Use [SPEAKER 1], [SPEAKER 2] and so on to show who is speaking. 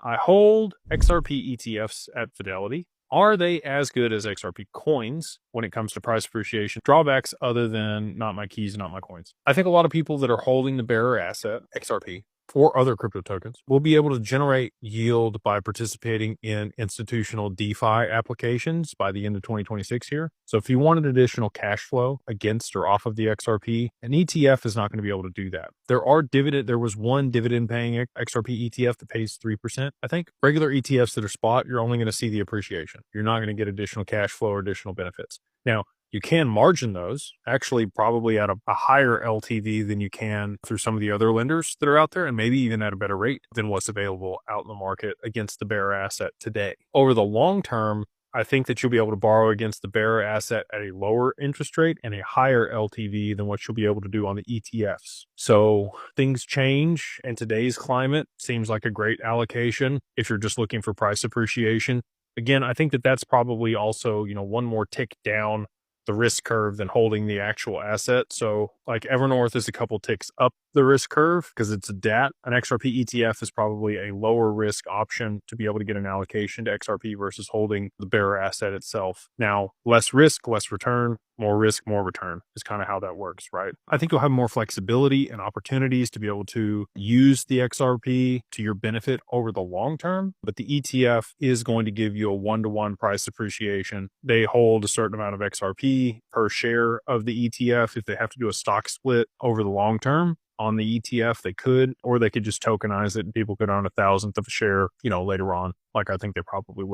[SPEAKER 1] I hold XRP ETFs at Fidelity. Are they as good as XRP coins when it comes to price appreciation? Drawbacks other than not my keys, not my coins. I think a lot of people that are holding the bearer asset, XRP, or other crypto tokens will be able to generate yield by participating in institutional DeFi applications by the end of 2026 here. So if you wanted additional cash flow against or off of the XRP, an ETF is not going to be able to do that. There was one dividend paying XRP ETF that pays 3%. I think regular ETFs that are spot, you're only going to see the appreciation. You're not going to get additional cash flow or additional benefits. Now, you can margin those, actually probably at a higher LTV than you can through some of the other lenders that are out there, and maybe even at a better rate than what's available out in the market against the bearer asset today. Over the long term, I think that you'll be able to borrow against the bearer asset at a lower interest rate and a higher LTV than what you'll be able to do on the ETFs. So things change, and today's climate seems like a great allocation if you're just looking for price appreciation. Again, I think that that's probably also, one more tick down the risk curve than holding the actual asset. So like Evernorth is a couple ticks up the risk curve because it's a DAT. An XRP ETF is probably a lower risk option to be able to get an allocation to XRP versus holding the bearer asset itself. Now, less risk, less return, more risk, more return is kind of how that works, right? I think you'll have more flexibility and opportunities to be able to use the XRP to your benefit over the long term, but the ETF is going to give you a one-to-one price appreciation. They hold a certain amount of XRP per share of the ETF. If they have to do a stock split over the long term on the ETF, they could, or they could just tokenize it and people could own 1,000th of a share, later on, like I think they probably will.